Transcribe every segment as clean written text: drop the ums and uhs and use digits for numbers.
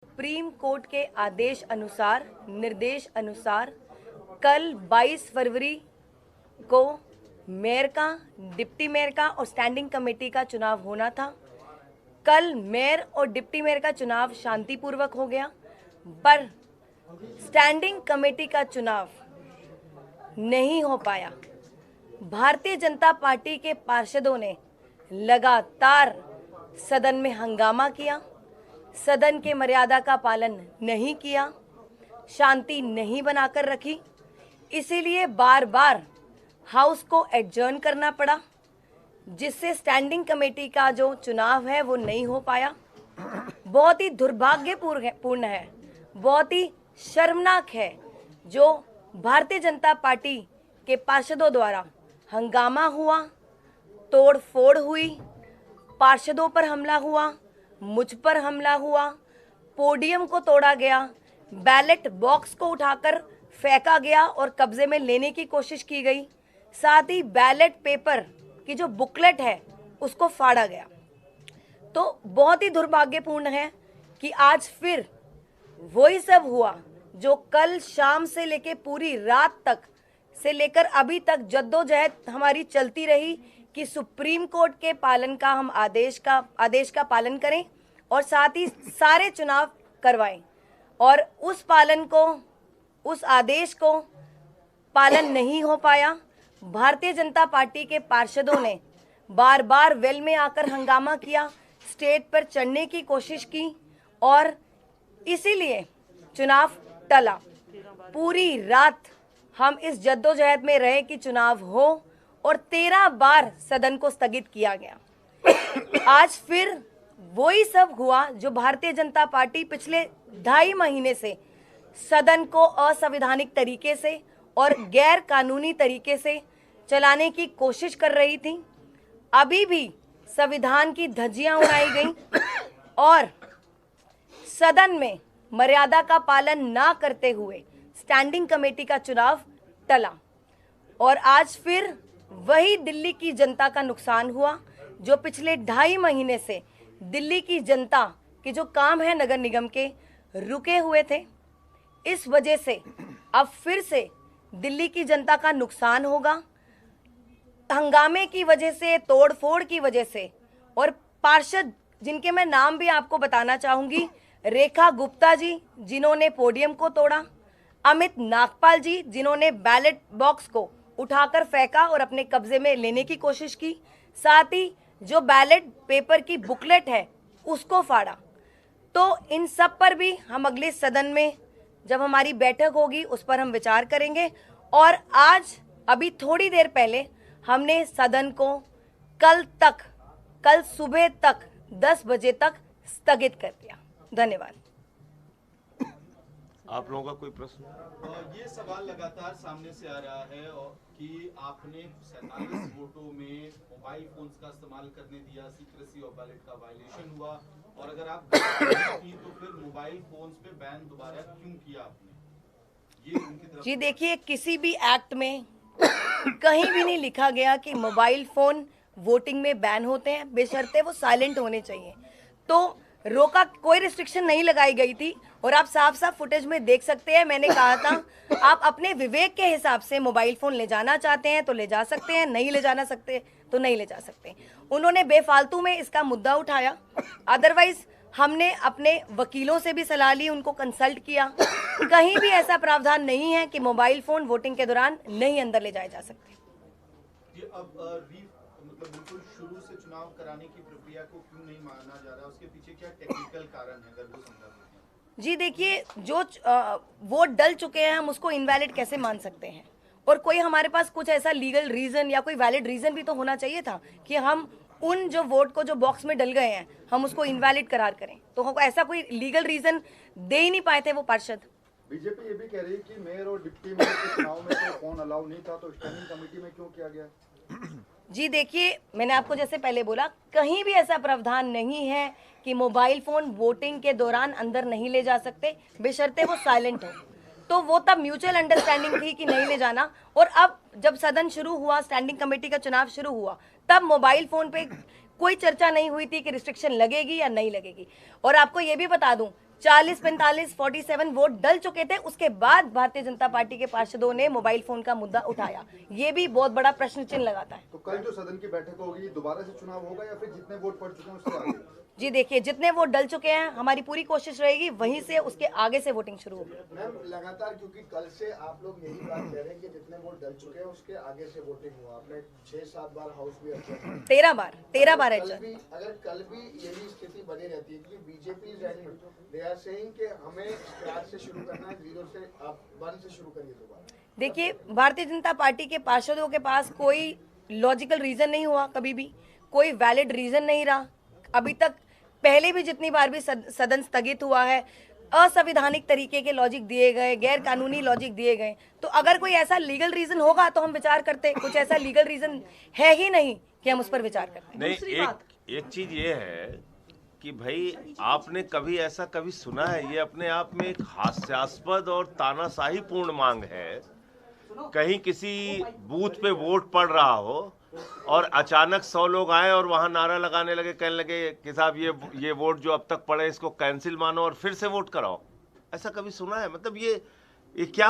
Supreme court के आदेश अनुसार, निर्देश अनुसार कल 22 फरवरी को मेयर का, डिप्टी मेयर का और स्टैंडिंग कमेटी का चुनाव होना था। कल मेयर और डिप्टी मेयर का चुनाव शांतिपूर्वक हो गया, पर स्टैंडिंग कमेटी का चुनाव नहीं हो पाया। भारतीय जनता पार्टी के पार्षदों ने लगातार सदन में हंगामा किया, सदन के मर्यादा का पालन नहीं किया, शांति नहीं बनाकर रखी। इसीलिए बार बार हाउस को एडजर्न करना पड़ा, जिससे स्टैंडिंग कमेटी का जो चुनाव है वो नहीं हो पाया। बहुत ही दुर्भाग्यपूर्ण है, बहुत ही शर्मनाक है जो भारतीय जनता पार्टी के पार्षदों द्वारा हंगामा हुआ, तोड़ फोड़ हुई, पार्षदों पर हमला हुआ, मुझ पर हमला हुआ, पोडियम को तोड़ा गया, बैलेट बॉक्स को उठाकर फेंका गया और कब्जे में लेने की कोशिश की गई, साथ ही बैलेट पेपर की जो बुकलेट है उसको फाड़ा गया। तो बहुत ही दुर्भाग्यपूर्ण है कि आज फिर वही सब हुआ जो कल शाम से लेकर पूरी रात तक से लेकर अभी तक जद्दोजहद हमारी चलती रही कि सुप्रीम कोर्ट के पालन का हम आदेश का पालन करें और साथ ही सारे चुनाव करवाएं, और उस आदेश को पालन नहीं हो पाया। भारतीय जनता पार्टी के पार्षदों ने बार बार वेल में आकर हंगामा किया, स्टेज पर चढ़ने की कोशिश की और इसीलिए चुनाव टला। पूरी रात हम इस जद्दोजहद में रहे कि चुनाव हो और 13 बार सदन को स्थगित किया गया। आज फिर वही सब हुआ जो भारतीय जनता पार्टी पिछले 2.5 महीने से सदन को असंवैधानिक तरीके से और गैर कानूनी तरीके से चलाने की कोशिश कर रही थी। अभी भी संविधान की धज्जियां उड़ाई गई और सदन में मर्यादा का पालन ना करते हुए स्टैंडिंग कमेटी का चुनाव टला और आज फिर वही दिल्ली की जनता का नुकसान हुआ जो पिछले 2.5 महीने से दिल्ली की जनता के जो काम है नगर निगम के रुके हुए थे। इस वजह से अब फिर से दिल्ली की जनता का नुकसान होगा। हंगामे की वजह से, तोड़फोड़ की वजह से, और पार्षद जिनके मैं नाम भी आपको बताना चाहूंगी, रेखा गुप्ता जी जिन्होंने पोडियम को तोड़ा, अमित नागपाल जी जिन्होंने बैलेट बॉक्स को उठाकर फेंका और अपने कब्जे में लेने की कोशिश की, साथ ही जो बैलेट पेपर की बुकलेट है उसको फाड़ा। तो इन सब पर भी हम अगले सदन में जब हमारी बैठक होगी उस पर हम विचार करेंगे। और आज अभी थोड़ी देर पहले हमने सदन को कल सुबह तक 10 बजे तक स्थगित कर दिया। धन्यवाद। आप लोगों का कोई प्रश्न? ये सवाल लगातार सामने से आ रहा है कि आपने 47 वोटों में मोबाइल फोन्स का इस्तेमाल करने दिया, सीक्रेसी और बैलेट का वायलेशन हुआ, और अगर आप की तो फिर मोबाइल फोन्स पे बैन दोबारा क्यों किया आपने? ये उनकी तरफ जी देखिए, किसी भी एक्ट में कहीं भी नहीं लिखा गया कि मोबाइल फोन वोटिंग में बैन होते हैं, बेशर्ते वो साइलेंट होने चाहिए। तो रोका, कोई रिस्ट्रिक्शन नहीं लगाई गई थी और आप साफ साफ फुटेज में देख सकते हैं। मैंने कहा था आप अपने विवेक के हिसाब से मोबाइल फोन ले जाना चाहते हैं तो ले जा सकते हैं, नहीं ले जाना सकते तो नहीं ले जा सकते। उन्होंने बेफालतू में इसका मुद्दा उठाया। अदरवाइज हमने अपने वकीलों से भी सलाह ली, उनको कंसल्ट किया। कहीं भी ऐसा प्रावधान नहीं है कि मोबाइल फोन वोटिंग के दौरान नहीं अंदर ले जाए जा सकते। मतलब बिल्कुल शुरू से चुनाव कराने की प्रक्रिया को क्यों नहीं माना जा रहा, उसके पीछे क्या टेक्निकल कारण है, अगर वो समझा सकते? जी देखिए, जो वोट डल चुके हैं हम उसको इनवैलिड कैसे मान सकते हैं, और कोई हमारे पास कुछ ऐसा लीगल रीजन या कोई वैलिड रीजन भी तो होना चाहिए था कि हम उन जो वोट को जो बॉक्स में डल गए हैं हम उसको इनवैलिड करार करें। तो ऐसा कोई लीगल रीजन दे ही नहीं पाए थे वो पार्षद। बीजेपी ये भी कह रही है कि मेयर और डिप्टी मेयर के चुनाव में तो फोन अलाउ नहीं था, तो स्टैंडिंग कमेटी में क्यों किया गया? जी देखिए, मैंने आपको जैसे पहले बोला, कहीं भी ऐसा प्रावधान नहीं है कि मोबाइल फोन वोटिंग के दौरान अंदर नहीं ले जा सकते, बेशर्ते वो साइलेंट हो। तो वो तब म्यूचुअल अंडरस्टैंडिंग थी कि नहीं ले जाना, और अब जब सदन शुरू हुआ, स्टैंडिंग कमेटी का चुनाव शुरू हुआ, तब मोबाइल फोन पे कोई चर्चा नहीं हुई थी कि रिस्ट्रिक्शन लगेगी या नहीं लगेगी। और आपको ये भी बता दूं 40, 45, 47 वोट डल चुके थे। उसके बाद भारतीय जनता पार्टी के पार्षदों ने मोबाइल फोन का मुद्दा उठाया। ये भी बहुत बड़ा प्रश्न चिन्ह लगाता है। तो कल जो सदन की बैठक होगी दोबारा से चुनाव होगा या फिर जितने वोट पड़ चुके हैं उससे आगे? जी देखिए, जितने वोट डल चुके हैं हमारी पूरी कोशिश रहेगी वहीं से उसके आगे से वोटिंग शुरू होगी। मैम लगातार, क्योंकि कल से आप लोग यही बात कह रहे हैं कि जितने वोट डल चुके हैं उसके आगे से वोटिंग हुआ। आपने 6-7 बार हाउस भी अच्छा 13 बार है। अगर कल भी यही स्थिति बनी रहती है, क्योंकि बीजेपी दे आर सेइंग कि हमें स्क्रैच से शुरू करना है, 0 से आप 1 से शुरू करिए दोबारा। देखिए, भारतीय जनता पार्टी के पार्षदों के पास कोई लॉजिकल रीजन नहीं हुआ, कभी भी कोई वैलिड रीजन नहीं रहा अभी तक। पहले भी जितनी बार भी सदन स्थगित हुआ है, असंवैधानिक तरीके के लॉजिक दिए गए, गैर कानूनी लॉजिक दिए गए। तो अगर कोई ऐसा लीगल रीजन होगा तो हम विचार करते, कुछ ऐसा लीगल रीजन है ही नहीं कि हम उस पर विचार करते। नहीं, एक चीज ये है कि भाई आपने कभी ऐसा कभी सुना है? ये अपने आप में एक हास्यास्पद और तानाशाही पूर्ण मांग है। कहीं किसी बूथ पे वोट पड़ रहा हो और अचानक 100 लोग आए और वहां नारा लगाने लगे, कहने लगे कि साहब ये वोट जो अब तक पड़े इसको कैंसिल मानो और फिर से वोट कराओ। ऐसा कभी सुना है? मतलब ये क्या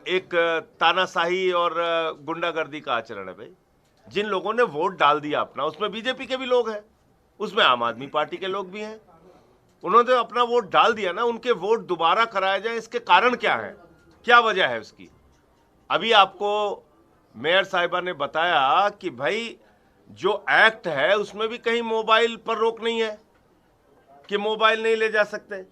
एक तानाशाही और गुंडागर्दी का आचरण है भाई। जिन लोगों ने वोट डाल दिया अपना, उसमें बीजेपी के भी लोग हैं, उसमें आम आदमी पार्टी के लोग भी हैं, उन्होंने अपना वोट डाल दिया ना, उनके वोट दोबारा कराया जाए, इसके कारण क्या है, क्या वजह है उसकी? अभी आपको मेयर साहिबा ने बताया कि भाई जो एक्ट है उसमें भी कहीं मोबाइल पर रोक नहीं है कि मोबाइल नहीं ले जा सकते।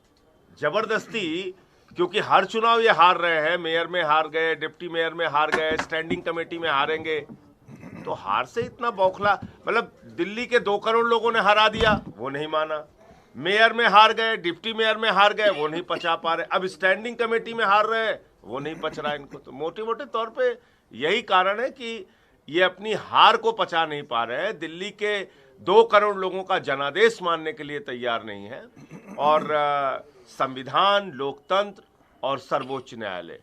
जबरदस्ती, क्योंकि हर चुनाव ये हार रहे हैं, मेयर में हार गए, डिप्टी मेयर में हार गए, स्टैंडिंग कमेटी में हारेंगे, तो हार से इतना बौखला। मतलब दिल्ली के 2 करोड़ लोगों ने हरा दिया, वो नहीं माना। मेयर में हार गए, डिप्टी मेयर में हार गए, वो नहीं पचा पा रहे। अब स्टैंडिंग कमेटी में हार रहे हैं, वो नहीं पच रहा इनको। तो मोटे मोटे तौर पे यही कारण है कि ये अपनी हार को पचा नहीं पा रहे हैं। दिल्ली के 2 करोड़ लोगों का जनादेश मानने के लिए तैयार नहीं है। और संविधान, लोकतंत्र और सर्वोच्च न्यायालय,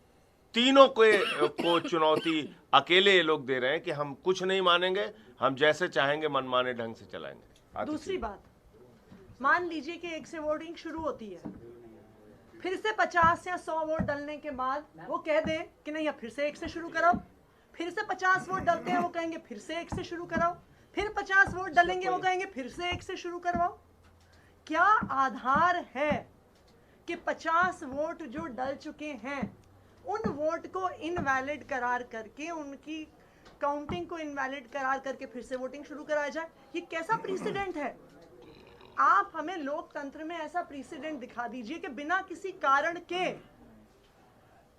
तीनों को चुनौती अकेले ये लोग दे रहे हैं कि हम कुछ नहीं मानेंगे, हम जैसे चाहेंगे मनमाने ढंग से चलाएंगे। दूसरी बात, मान लीजिए कि 1 से वोटिंग शुरू होती है, फिर से 50 या 100 वोट डलने के बाद वो कह दे कि नहीं अब फिर से 1 से शुरू कराओ, फिर से 50 वोट डलते हैं, वो कहेंगे फिर से 1 से शुरू कराओ, फिर 50 वोट डलेंगे, वो कहेंगे फिर से 1 से शुरू करवाओ। क्या आधार है कि 50 वोट जो डल चुके हैं उन वोट को इनवैलिड करार करके, उनकी काउंटिंग को इनवैलिड करार करके फिर से वोटिंग शुरू कराया जाए? ये कैसा प्रेसिडेंट है? आप हमें लोकतंत्र में ऐसा प्रेसिडेंट दिखा दीजिए कि बिना किसी कारण के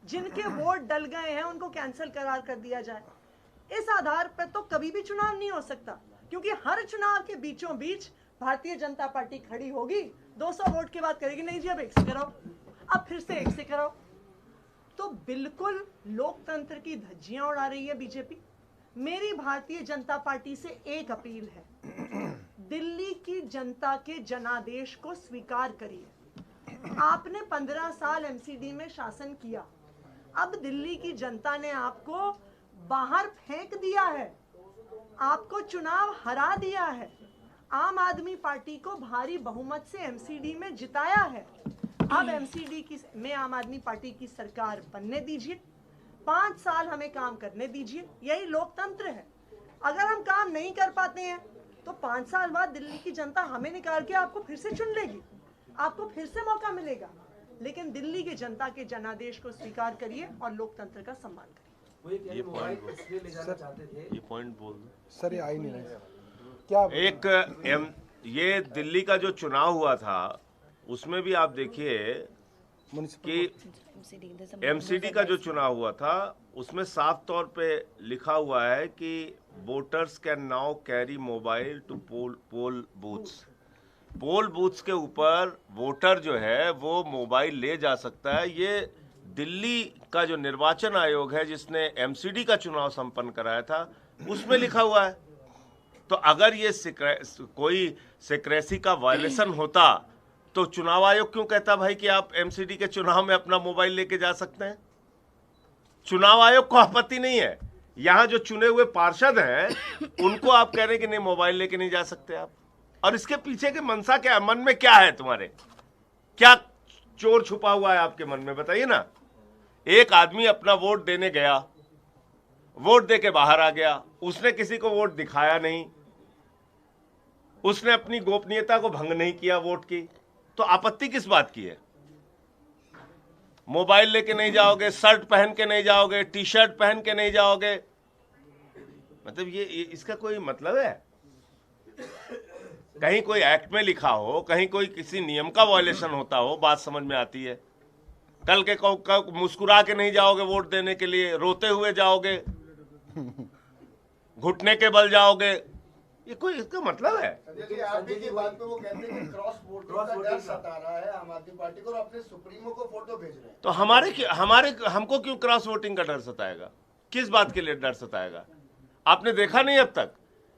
जिनके वोट डल गए हैं उनको कैंसिल करार कर दिया जाए। इस आधार पर तो कभी भी चुनाव नहीं हो सकता, क्योंकि हर चुनाव के बीचों बीच भारतीय जनता पार्टी खड़ी होगी, 200 वोट के बाद करेगी नहीं जी अब 1 से कराओ, अब फिर से 1 से कराओ। तो बिल्कुल लोकतंत्र की धज्जियां उड़ा रही है बीजेपी। मेरी भारतीय जनता पार्टी से एक अपील है, दिल्ली की जनता के जनादेश को स्वीकार करिए। आपने 15 साल एमसीडी में शासन किया, अब दिल्ली की जनता ने आपको बाहर फेंक दिया है, आपको चुनाव हरा दिया है, आम आदमी पार्टी को भारी बहुमत से एमसीडी में जिताया है। अब एमसीडी में आम आदमी पार्टी की सरकार बनने दीजिए, 5 साल हमें काम करने दीजिए, यही लोकतंत्र है। अगर हम काम नहीं कर पाते हैं तो 5 साल बाद दिल्ली की जनता हमें निकाल के आपको फिर से चुन लेगी, आपको फिर से मौका मिलेगा। लेकिन दिल्ली की जनता के जनादेश को स्वीकार करिए और लोकतंत्र का सम्मान करिए। ये पॉइंट बोल दो सर, ये आ ही नहीं रहा क्या? ये दिल्ली का जो चुनाव हुआ था उसमें भी आप देखिए कि एमसीडी का जो चुनाव हुआ था उसमें साफ तौर पे लिखा हुआ है कि voters can now carry mobile to poll booths. Poll booths के ऊपर वोटर जो है वो मोबाइल ले जा सकता है। ये दिल्ली का जो निर्वाचन आयोग है जिसने एमसीडी का चुनाव संपन्न कराया था उसमें लिखा हुआ है। तो अगर ये कोई सिक्रेसी का वायलेशन होता तो चुनाव आयोग क्यों कहता भाई कि आप एमसीडी के चुनाव में अपना मोबाइल लेके जा सकते हैं? चुनाव आयोग को आपत्ति नहीं है, यहां जो चुने हुए पार्षद हैं उनको आप कह रहे हैं कि नहीं मोबाइल लेके नहीं जा सकते आप। और इसके पीछे के मनसा क्या है, मन में क्या है तुम्हारे? क्या चोर छुपा हुआ है आपके मन में, बताइए ना। एक आदमी अपना वोट देने गया, वोट दे के बाहर आ गया, उसने किसी को वोट दिखाया नहीं, उसने अपनी गोपनीयता को भंग नहीं किया वोट की, तो आपत्ति किस बात की है? मोबाइल लेके नहीं जाओगे, शर्ट पहन के नहीं जाओगे, टी शर्ट पहन के नहीं जाओगे, मतलब ये इसका कोई मतलब है? कहीं कोई एक्ट में लिखा हो, कहीं कोई किसी नियम का वायलेशन होता हो, बात समझ में आती है। कल के मुस्कुरा के नहीं जाओगे वोट देने के लिए, रोते हुए जाओगे, घुटने के बल जाओगे, ये कोई इसका मतलब है? संजय जी, आपकी की बात पे वो कहते हैं कि क्रॉस वोटिंग का डर सता रहा है आम आदमी पार्टी को और अपने सुप्रीमो को फोटो भेज रहे हैं। तो हमको क्यों क्रॉस वोटिंग का डर सताएगा? किस बात के लिए डर सताएगा? आपने देखा नहीं अब तक?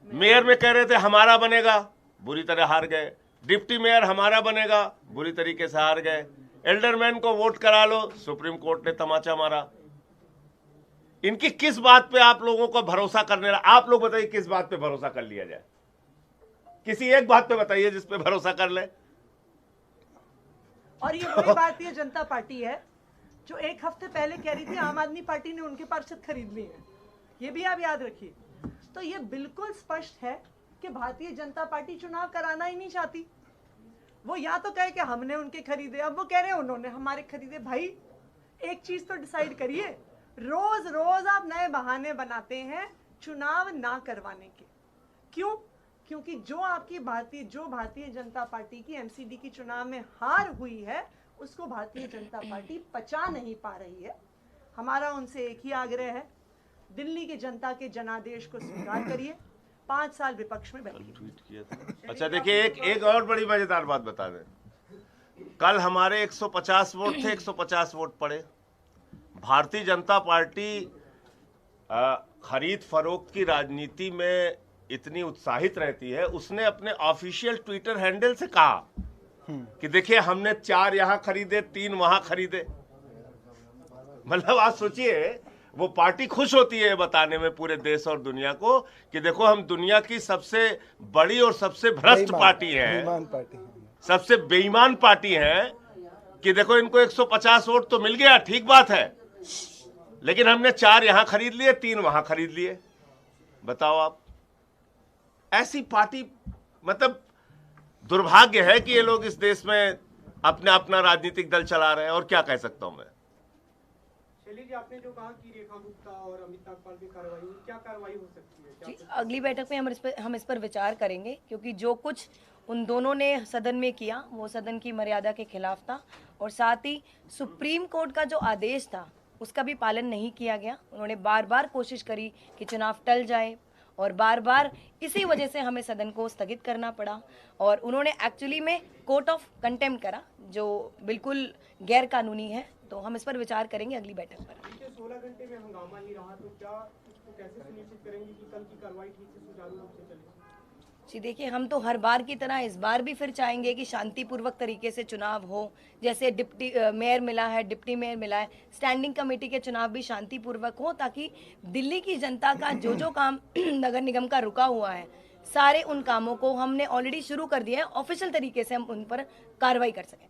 मेयर में कह रहे थे हमारा बनेगा, बुरी तरह हार गए। डिप्टी मेयर हमारा बनेगा, बुरी तरीके से हार गए। एल्डरमैन को वोट करा लो, सुप्रीम कोर्ट ने तमाचा मारा। इनकी किस बात पे आप लोगों को भरोसा करने, आप लोग बताइए किस बात पे भरोसा कर लिया जाए? किसी एक बात पे बताइए जिस पे भरोसा कर ले। और ये वही भारतीय जनता पार्टी है जो एक हफ्ते पहले कह रही थी आम आदमी पार्टी ने उनके पार्षद खरीद लिए हैं। ये भी आप याद रखिए। तो ये बिल्कुल स्पष्ट है कि भारतीय जनता पार्टी चुनाव कराना ही नहीं चाहती। वो या तो कहे कि हमने उनके खरीदे, अब वो कह रहे हैं उन्होंने हमारे खरीदे। भाई एक चीज तो डिसाइड करिए, रोज रोज आप नए बहाने बनाते हैं चुनाव ना करवाने के। क्यों? क्योंकि जो भारतीय जनता पार्टी की एमसीडी की चुनाव में हार हुई है, उसको भारतीय जनता पार्टी पचा नहीं पा रही है। हमारा उनसे एक ही आग्रह है, दिल्ली की जनता के जनादेश को स्वीकार करिए, 5 साल विपक्ष में बैठिए। ट्वीट किया था। अच्छा देखिए, एक और बड़ी मजेदार बात बता दें। कल हमारे 150 वोट थे, 150 वोट पड़े। भारतीय जनता पार्टी खरीद फरोख्त की राजनीति में इतनी उत्साहित रहती है, उसने अपने ऑफिशियल ट्विटर हैंडल से कहा कि देखिए हमने 4 यहां खरीदे, 3 वहां खरीदे। मतलब आप सोचिए, वो पार्टी खुश होती है बताने में पूरे देश और दुनिया को कि देखो हम दुनिया की सबसे बड़ी और सबसे भ्रष्ट पार्टी है, सबसे बेईमान पार्टी है, कि देखो इनको 150 वोट तो मिल गया, ठीक बात है, लेकिन हमने 4 यहां खरीद लिए, 3 वहां खरीद लिए। बताओ आप, ऐसी पार्टी, मतलब दुर्भाग्य है कि ये लोग इस देश में अपना राजनीतिक दल चला रहे हैं। और क्या कह सकता हूं मैं। शैली जी, आपने जो कहा कि रेखा गुप्ता और अमित नागपाल की कार्रवाई हुई, क्या कार्रवाई हो सकती है? जी, अगली बैठक में हम इस पर विचार करेंगे, क्योंकि जो कुछ उन दोनों ने सदन में किया वो सदन की मर्यादा के खिलाफ था, और साथ ही सुप्रीम कोर्ट का जो आदेश था उसका भी पालन नहीं किया गया। उन्होंने बार बार कोशिश करी कि चुनाव टल जाए, और बार बार इसी वजह से हमें सदन को स्थगित करना पड़ा। और उन्होंने एक्चुअली में कोर्ट ऑफ कंटेम्प्ट करा, जो बिल्कुल गैर कानूनी है। तो हम इस पर विचार करेंगे अगली बैठक पर। बीते 16 घंटे में हंगामा नहीं रहा, तो क्या इसको कैसे सुनिश्चित करेंगे कि कल की कार्रवाई ठीक से सुचारू रूप से चले? जी देखिए, हम तो हर बार की तरह इस बार भी फिर चाहेंगे कि शांतिपूर्वक तरीके से चुनाव हो। जैसे डिप्टी मेयर मिला है, डिप्टी मेयर मिला है, स्टैंडिंग कमेटी के चुनाव भी शांतिपूर्वक हो, ताकि दिल्ली की जनता का जो काम नगर निगम का रुका हुआ है, सारे उन कामों को हमने ऑलरेडी शुरू कर दिया है, ऑफिशियल तरीके से हम उन पर कार्रवाई कर सकें।